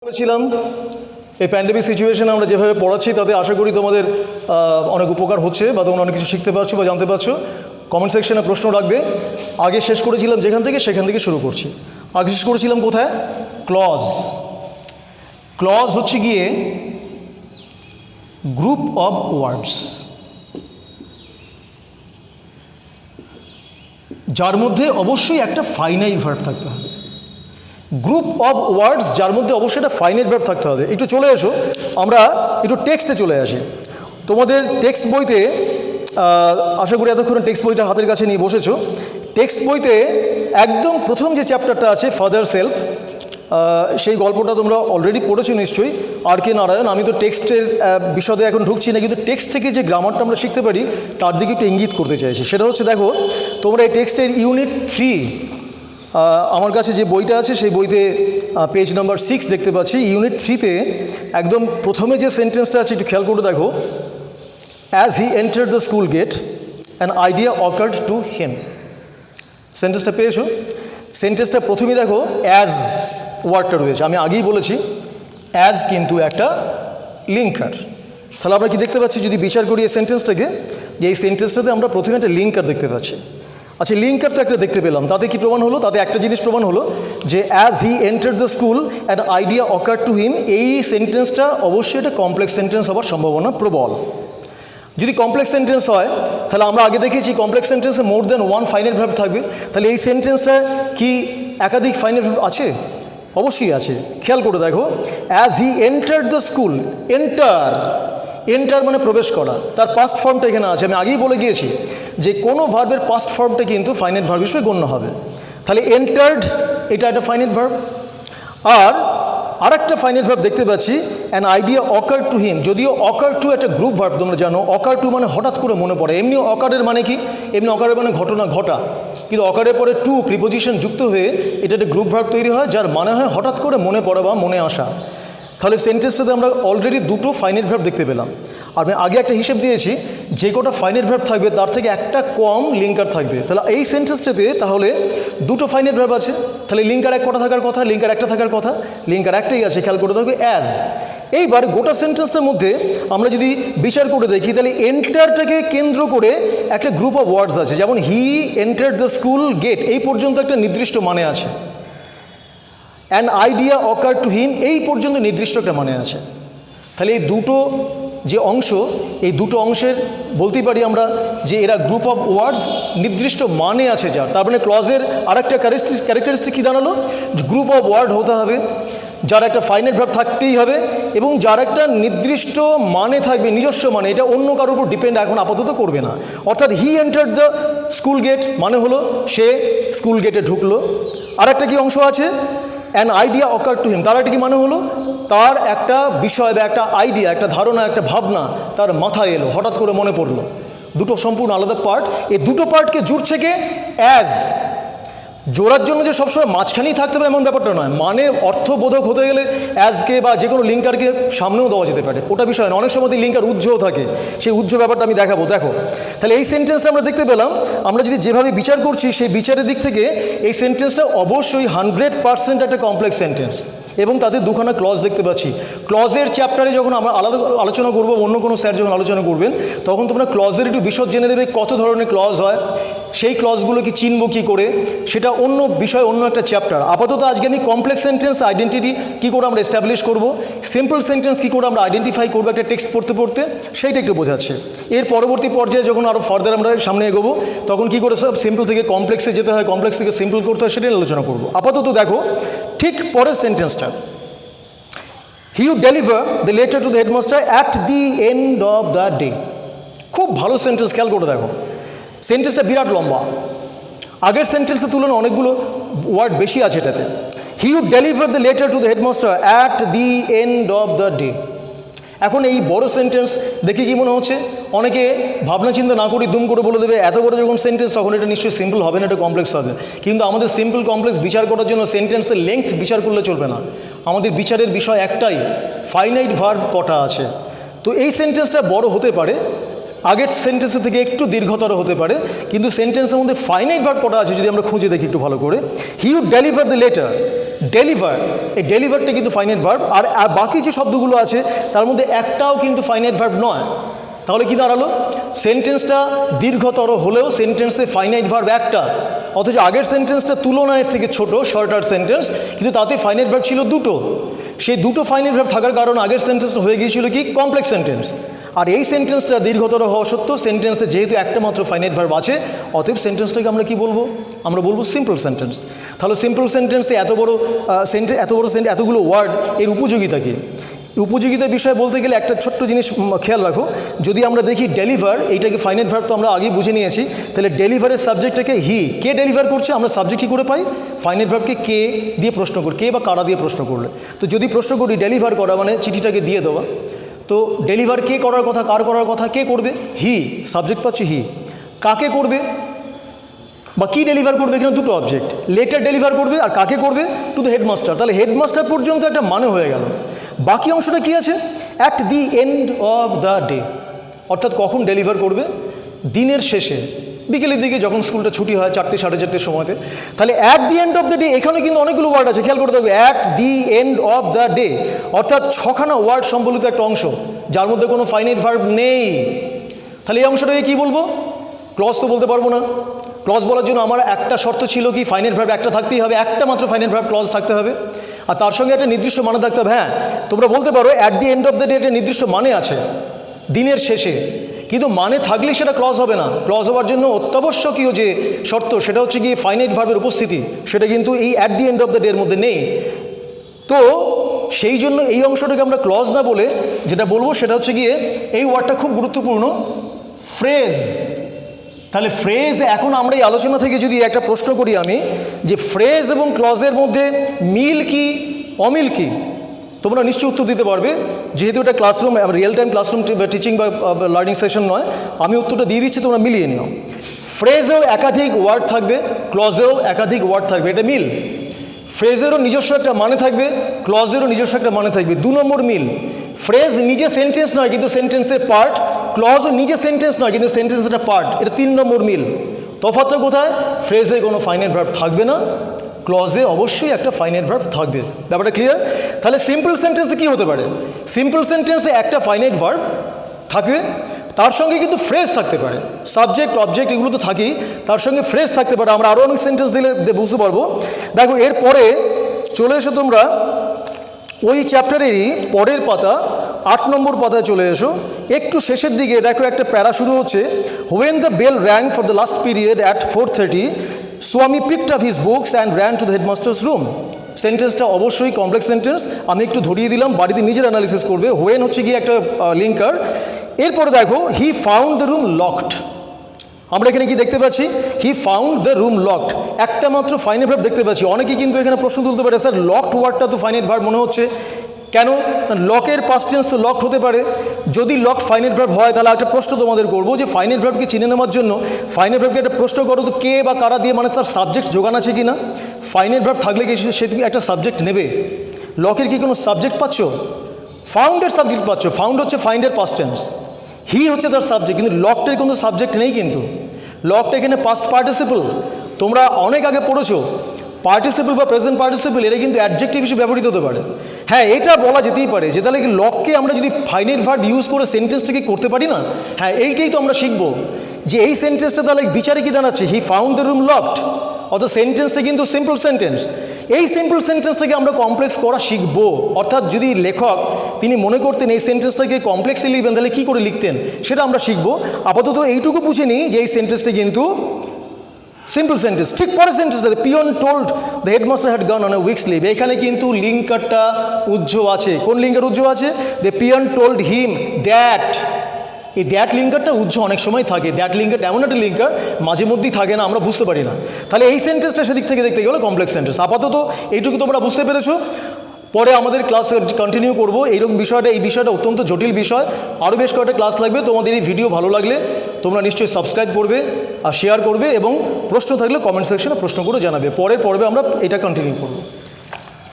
করেছিলাম এই প্যান্ডেমিক সিচুয়েশনে আমরা যেভাবে পড়াচ্ছি তাতে আশা করি তোমাদের অনেক উপকার হচ্ছে বা তোমরা অনেক কিছু শিখতে পারছো বা জানতে পারছো। কমেন্ট সেকশনে প্রশ্ন রাখবে। আগে শেষ করেছিলাম যেখান থেকে সেখান থেকে শুরু করছি। আগে শেষ করেছিলাম কোথায়? ক্লজ। ক্লজ হচ্ছে গিয়ে গ্রুপ অফ ওয়ার্ডস যার মধ্যে অবশ্যই একটা ফাইনাইট ভার্ব থাকতে হবে। গ্রুপ অফ ওয়ার্ডস যার মধ্যে অবশ্যই একটা ফাইনাইট ভার্ব থাকতে হবে। একটু চলে এসো, আমরা একটু টেক্সটে চলে আসি। তোমাদের টেক্সট বইতে আশা করি এতক্ষণ টেক্সট বইটা হাতের কাছে নিয়ে বসেছো। টেক্সট বইতে একদম প্রথম যে চ্যাপ্টারটা আছে ফাদার সেলফ, সেই গল্পটা তোমরা অলরেডি পড়েছো নিশ্চয়ই, আর কে নারায়ণ। আমি তো টেক্সটের বিশদে এখন ঢুকছি না, কিন্তু টেক্সট থেকে যে গ্রামারটা আমরা শিখতে পারি তার দিকে একটু ইঙ্গিত করতে চাইছি। সেটা হচ্ছে, দেখো তোমরা এই টেক্সটের ইউনিট 3 আমার কাছে যে বইটা আছে সেই বইতে পেজ নাম্বার 6 দেখতে পাচ্ছি। ইউনিট 3তে একদম প্রথমে যে সেন্টেন্সটা আছে একটু খেয়াল করে দেখো। As he entered the school gate an idea occurred to him. সেন্টেন্সটা পেয়েছো? সেন্টেন্সটা প্রথমেই দেখো অ্যাজ ওয়ার্ডটা রয়েছে। আমি আগেই বলেছি অ্যাজ কিন্তু একটা লিঙ্কার। তাহলে আমরা কি দেখতে পাচ্ছি যদি বিচার করি এই সেন্টেন্সটাকে, যে এই সেন্টেন্সটাতে আমরা প্রথমে একটা লিঙ্কার দেখতে পাচ্ছি। আচ্ছা, লিঙ্কার তো একটা দেখতে পেলাম, তাতে কি প্রমাণ হলো? তাতে একটা জিনিস প্রমাণ হলো যে as he entered the school an idea occurred to him, এই সেন্টেন্সটা অবশ্যই একটা কমপ্লেক্স সেন্টেন্স হওয়ার সম্ভাবনা প্রবল। যদি কমপ্লেক্স সেন্টেন্স হয় তাহলে আমরা আগে দেখেছি কমপ্লেক্স সেন্টেন্সে more than one finite verb থাকবে। তাহলে এই সেন্টেন্সটা কি একাধিক ফাইনাইট ভার্ব আছে? অবশ্যই আছে। খেয়াল করে দেখো, as he entered the school. Enter, enter মানে প্রবেশ করা, তার পাস্ট ফর্মটা এখানে আছে। আমি আগেই বলে গিয়েছি যে কোনো ভার্বের পাস্ট ফর্মটা কিন্তু ফাইনাইট ভার্ব হিসেবে গণ্য হবে। তাহলে এন্টার্ড এটা একটা ফাইনাইট ভার্ব। আর একটা ফাইনাইট ভার্ব দেখতে পাচ্ছি অ্যান আইডিয়া অকার টু হিম। যদিও অকার টু একটা গ্রুপ ভার্ব, তোমরা জানো অকার টু মানে হঠাৎ করে মনে পড়ে। এমনি অকারের মানে কি? এমনি অকারের মানে ঘটনা ঘটা, কিন্তু অকারের পরে টু প্রিপোজিশন যুক্ত হয়ে এটা একটা গ্রুপ ভার্ব তৈরি হয় যার মানে হয় হঠাৎ করে মনে পড়া বা মনে আসা। তাহলে সেন্টেন্সটাতে আমরা অলরেডি দুটো ফাইনাইট ভার্ব দেখতে পেলাম। আর আমি আগে একটা হিসেব দিয়েছি, যে কটা ফাইনাইট ভার্ব থাকবে তার থেকে একটা কম লিঙ্কার থাকবে। তাহলে এই সেন্টেন্সটাতে তাহলে দুটো ফাইনাইট ভার্ব আছে। তাহলে লিঙ্কার এক কটা থাকার কথা, লিঙ্কার একটা থাকার কথা, লিঙ্কার একটাই আছে। খেয়াল করে থাকবে অ্যাজ। এইবার গোটা সেন্টেন্সের মধ্যে আমরা যদি বিচার করে দেখি তাহলে এন্টারটাকে কেন্দ্র করে একটা গ্রুপ অফ ওয়ার্ডস আছে। যেমন he entered the school gate, এই পর্যন্ত একটা নির্দিষ্ট মানে আছে। An idea occur to him, এই পর্যন্ত নির্দিষ্ট একটা মানে আছে। তাহলে এই দুটো যে অংশ, এই দুটো অংশের বলতেই পারি আমরা যে এরা গ্রুপ অফ ওয়ার্ডস, নির্দিষ্ট মানে আছে যার। তার মানে ক্লজের আর একটা ক্যারেক্টারিস্টিক কী দাঁড়ালো? গ্রুপ অফ ওয়ার্ড হতে হবে, যার একটা ফাইনাইট ভার্ব থাকতেই হবে এবং যার একটা নির্দিষ্ট মানে থাকবে, নিজস্ব মানে। এটা অন্য কারোর উপর ডিপেন্ড এখন আপাতত করবে না। অর্থাৎ he entered the school gate মানে হলো সে স্কুল গেটে ঢুকলো। আর একটা কি অংশ আছে? অ্যান আইডিয়া অকার টু হিম, তার একটা কি মানে হলো? তার একটা বিষয় বা একটা আইডিয়া, একটা ধারণা, একটা ভাবনা তার মাথায় এলো, হঠাৎ করে মনে পড়লো। দুটো সম্পূর্ণ আলাদা পার্ট। এই দুটো পার্টকে জুড়ছে কে? অ্যাজ। জোড়ার জন্য যে সবসময় মাঝখানেই থাকতে হবে এমন ব্যাপারটা নয়। মানে অর্থবোধক হতে গেলে অ্যাজকে বা যে কোনো লিঙ্কারকে সামনেও দেওয়া যেতে পারে, ওটা বিষয় না। অনেক সময় লিঙ্কার উজ্জ্বল থাকে, সেই উজ্জ্বল ব্যাপারটা আমি দেখাবো। দেখো, তাহলে এই সেন্টেন্সটা আমরা দেখতে পেলাম, আমরা যদি যেভাবে বিচার করছি সেই বিচারের দিক থেকে এই সেন্টেন্সটা অবশ্যই 100% একটা কমপ্লেক্স সেন্টেন্স এবং তাতে দুখানা ক্লজ দেখতে পাচ্ছি। ক্লজের চ্যাপ্টারে যখন আমরা আলাদা আলোচনা করবো, অন্য কোনো স্যার যখন আলোচনা করবেন, তখন তোমরা ক্লজের একটু বিশদ জেনে নেবে, কত ধরনের ক্লজ হয়, সেই ক্লজগুলো কি চিনব কী করে, সেটা অন্য বিষয়, অন্য একটা চ্যাপ্টার। আপাতত আজকে আমি কমপ্লেক্স সেন্টেন্স আইডেন্টিটি কী করে আমরা এস্টাবলিশ করব, সিম্পল সেন্টেন্স কী করে আমরা আইডেন্টিফাই করবো একটা টেক্সট পড়তে পড়তে, সেইটা একটু বোঝাচ্ছে। এর পরবর্তী পর্যায়ে যখন আরও ফার্দার আমরা সামনে এগোবো, তখন কী করে সব সিম্পল থেকে কমপ্লেক্সে যেতে হয়, কমপ্লেক্স থেকে সিম্পল করতে হয়, সেটাই আলোচনা করবো। আপাতত দেখো ঠিক পরের সেন্টেন্সটা, he would deliver the letter to the headmaster at the end of the day. খুব ভালো সেন্টেন্স, খেয়াল করে দেখো। সেন্টেন্সটা বিরাট লম্বা, আগের সেন্টেন্সের তুলনায় অনেকগুলো ওয়ার্ড বেশি আছে এটাতে। He would deliver the letter to the headmaster at the end of the day. এখন এই বড় সেন্টেন্স দেখে কি মনে হচ্ছে? অনেকে ভাবনা চিন্তা না করি দুম করে বলে দেবে এত বড় যখন সেন্টেন্স তখন এটা নিশ্চয়ই সিম্পল হবে না, এটা কমপ্লেক্স হবে। কিন্তু আমাদের সিম্পল কমপ্লেক্স বিচার করার জন্য সেন্টেন্সের লেংথ বিচার করলে চলবে না। আমাদের বিচারের বিষয় একটাই, ফাইনাইট ভার্ব কটা আছে। তো এই সেন্টেন্সটা বড় হতে পারে, আগের সেন্টেন্সের থেকে একটু দীর্ঘতর হতে পারে, কিন্তু সেন্টেন্সের মধ্যে ফাইনাইট ভার্ব কটা আছে যদি আমরা খুঁজে দেখি একটু ভালো করে। He would deliver the letter, deliver, এই ডেলিভারটা কিন্তু ফাইনাইট ভার্ব, আর বাকি যে শব্দগুলো আছে তার মধ্যে একটাও কিন্তু ফাইনাইট ভার্ব নয়। তাহলে কি দাঁড়ালো? সেন্টেন্সটা দীর্ঘতর হলেও সেন্টেন্সে ফাইনাইট ভার্ব একটা, অথচ আগের সেন্টেন্সটা তুলনায় থেকে ছোট, শর্টার সেন্টেন্স, কিন্তু তাতে ফাইনাইট ভার্ব ছিল দুটো। সেই দুটো ফাইনাইট ভার্ব থাকার কারণে আগের সেন্টেন্সটা হয়ে গিয়েছিল কি কমপ্লেক্স সেন্টেন্স, আর এই সেন্টেন্সটা দীর্ঘতর হওয়া সত্ত্বেও সেন্টেন্সে যেহেতু একটা মাত্র ফাইনাইট ভার্ব আছে, অতএব সেন্টেন্সটাকে আমরা কি বলবো? আমরা বলবো সিম্পল সেন্টেন্স। তাহলে সিম্পল সেন্টেন্সে এতগুলো ওয়ার্ড, এর উপযোগিতা কি? উপযোগিতার বিষয়ে বলতে গেলে একটা ছোট্ট জিনিস খেয়াল রাখো, যদি আমরা দেখি ডেলিভার, এইটাকে ফাইনাইট ভার্ব তো আমরা আগেই বুঝে নিয়েছি, তাহলে ডেলিভারের সাবজেক্টটাকে হি, কে ডেলিভার করছে? আমরা সাবজেক্ট কী করে পাই? ফাইনাইট ভার্বকে কে দিয়ে প্রশ্ন করি, কে বা কারা দিয়ে প্রশ্ন করলে। তো যদি প্রশ্ন করি ডেলিভার করা মানে চিঠিটাকে দিয়ে দেওয়া, তো ডেলিভার কে করার কথা, কার করার কথা? কে করবে? হি, সাবজেক্ট পাচ্ছি হি। কাকে করবে বা কি ডেলিভার করবে? এখানে দুটো অবজেক্ট, লেটার ডেলিভার করবে আর কাকে করবে? Two the headmaster. তাহলে হেডমাস্টার পর্যন্ত একটা মানে হয়ে গেল। বাকি অংশটা কি আছে? At the end of the day, অর্থাৎ কখন ডেলিভার করবে? দিনের শেষে, বিকেলের দিকে যখন স্কুলটা ছুটি হয় 4টে 4:30 সময়তে। তাহলে at the end of the day, এখানে কিন্তু অনেকগুলো ওয়ার্ড আছে, খেয়াল করে দেখবে। At the end of the day অর্থাৎ 6খানা ওয়ার্ড সম্বলিত একটা অংশ, যার মধ্যে কোনো ফাইনাইট ভার্ব নেই। তাহলে এই অংশটাকে কী বলবো? ক্লজ তো বলতে পারবো না। ক্লজ বলার জন্য আমার একটা শর্ত ছিল কি, ফাইনাইট ভার্ব একটা থাকতেই হবে, একটা মাত্র ফাইনাইট ভার্ব ক্লজ থাকতে হবে, আর তার সঙ্গে একটা নির্দিষ্ট মানে থাকতে হবে। হ্যাঁ, তোমরা বলতে পারো at the end of the day একটা নির্দিষ্ট মানে আছে, দিনের শেষে, কিন্তু মানে থাকলেই সেটা ক্লজ হবে না। ক্লজ হওয়ার জন্য অত্যাবশ্যকীয় যে শর্ত, সেটা হচ্ছে গিয়ে ফাইনাইট ভার্বের উপস্থিতি, সেটা কিন্তু এই at the end of the day এর মধ্যে নেই। তো সেই জন্য এই অংশটাকে আমরা ক্লজ না বলে যেটা বলবো সেটা হচ্ছে গিয়ে, এই ওয়ার্ডটা খুব গুরুত্বপূর্ণ, ফ্রেজ। তাহলে ফ্রেজ, এখন আমরা এই আলোচনা থেকে যদি একটা প্রশ্ন করি আমি, যে ফ্রেজ এবং ক্লজের মধ্যে মিল কি অমিল কি, তোমরা নিশ্চয়ই উত্তর দিতে পারবে। যেহেতু এটা classroom, real time classroom teaching বা লার্নিং সেশন নয়, আমি উত্তরটা দিয়ে দিচ্ছি, তোমরা মিলিয়ে নিও। ফ্রেজেও একাধিক ওয়ার্ড থাকবে, ক্লজেও একাধিক ওয়ার্ড থাকবে, এটা মিল। ফ্রেজেরও নিজস্ব একটা মানে থাকবে, ক্লজেরও নিজস্ব একটা মানে থাকবে। 2 নম্বর মিল। ফ্রেজ নিজে সেন্টেন্স নয় কিন্তু সেন্টেন্সের পার্ট, ক্লজ নিজে সেন্টেন্স নয় কিন্তু সেন্টেন্সের একটা পার্ট, এটা 3 নম্বর মিল। তফাৎটা কোথায়? ফ্রেজে কোনো ফাইনাইট ভার্ব থাকবে না, ক্লজে অবশ্যই একটা ফাইনাইট ভার্ব থাকবে। ব্যাপারটা ক্লিয়ার? তাহলে সিম্পল সেন্টেন্সে কী হতে পারে? সিম্পল সেন্টেন্সে একটা ফাইনাইট ভার্ব থাকবে, তার সঙ্গে কিন্তু ফ্রেজ থাকতে পারে, সাবজেক্ট অবজেক্ট এগুলো তো থাকেই, তার সঙ্গে ফ্রেজ থাকতে পারে। আমরা আরও অনেক সেন্টেন্স দিলে বুঝতে পারবো। দেখো এরপরে চলে এসো তোমরা ওই চ্যাপ্টারেরই পরের পাতা 8 নম্বর পাতায় চলে এসো, একটু শেষের দিকে দেখো একটা প্যারা শুরু হচ্ছে, when the bell rang for the last period at 4:30 Swami picked up his books and ran to the headmaster's room. সেন্টেন্সটা অবশ্যই কমপ্লেক্স সেন্টেন্স, আমি একটু ধরিয়ে দিলাম, বাড়িতে নিজের অ্যানালিসিস করবে। হোয়েন হচ্ছে গিয়ে একটা লিঙ্কার। এরপরে দেখো he found the room locked, আমরা এখানে কি দেখতে পাচ্ছি? He found the room locked, একটা মাত্র ফাইনাইট ভার্ব দেখতে পাচ্ছি। অনেকে কিন্তু এখানে প্রশ্ন তুলতে পারে, স্যার লকড ওয়ার্ডটা তো ফাইনাইট ভার্ব মনে হচ্ছে, কেন? লকের পাস্ট টেন্স তো লকড হতে পারে। যদি লকড ফাইনাইট ভার্ব হয় তাহলে একটা প্রশ্ন তোমাদের করবো, যে ফাইনাইট ভার্বকে চিনে নেওয়ার জন্য ফাইনাইট ভার্বকে একটা প্রশ্ন করো তো, কে বা কারা দিয়ে, মানে তার সাবজেক্ট যোগান আছে কি না। ফাইনাইট ভার্ব থাকলে কি সে একটা সাবজেক্ট নেবে? লকের কি কোনো সাবজেক্ট পাচ্ছ? ফাউন্ডের সাবজেক্ট পাচ্ছ। ফাউন্ড হচ্ছে ফাইন্ডের পাস্ট টেন্স, হি হচ্ছে তার সাবজেক্ট, কিন্তু লকটার কোনো সাবজেক্ট নেই। কিন্তু লকটা এখানে পাস্ট পার্টিসিপল, তোমরা অনেক আগে পড়েছো। পার্টিসিপল বা প্রেজেন্ট পার্টিসিপল এটা কিন্তু অ্যাডজেক্টিভ হিসেবে ব্যবহৃত হতে পারে। হ্যাঁ, এটা বলা যেতেই পারে যে তাহলে কি লককে আমরা যদি ফাইনাইট ভার্ব ইউজ করে সেন্টেন্সটাকে করতে পারি না। হ্যাঁ, এইটাই তো আমরা শিখবো, যে এই সেন্টেন্সটা তাহলে বিচারে কি দাঁড়াচ্ছে? He found the room locked, অর্থাৎ সেন্টেন্সটা কিন্তু সিম্পল সেন্টেন্স। এই সিম্পল সেন্টেন্সটাকে আমরা কমপ্লেক্স করা শিখবো। অর্থাৎ যদি লেখক তিনি মনে করতেন এই সেন্টেন্সটাকে কমপ্লেক্সে লিখবেন, তাহলে কী করে লিখতেন সেটা আমরা শিখবো। আপাতত এইটুকু বুঝে নিই যে এই সেন্টেন্সটা কিন্তু সিম্পল সেন্টেন্স। ঠিক পরের সেন্টেন্সটা, peon told the headmaster had gone on a weeks leave, এখানে কিন্তু লিঙ্কারটা উজ্জ আছে। কোন লিঙ্কার উজ্জ আছে? The peon told him that. এই দ্যাট লিঙ্কারটা উজ্জ অনেক সময় থাকে। দ্যাট লিঙ্কার এমন একটা লিঙ্কার মাঝে মধ্যেই থাকে না, আমরা বুঝতে পারি না। তাহলে এই সেন্টেন্সটা সেদিক থেকে দেখতে গেলে কমপ্লেক্স সেন্টেন্স। আপাতত এইটুকু তোমরা বুঝতে পেরেছো। পরে আমাদের ক্লাস কন্টিনিউ করবো এইরকম বিষয়টা। এই বিষয়টা অত্যন্ত জটিল বিষয়, আরও বেশ কয়েকটা ক্লাস লাগবে। তোমাদের এই ভিডিও ভালো লাগলে তোমরা নিশ্চয়ই সাবস্ক্রাইব করবে আর শেয়ার করবে, এবং প্রশ্ন থাকলে কমেন্ট সেকশনে প্রশ্ন করে জানাবে। পরের পর্বে আমরা এটা কন্টিনিউ করবো।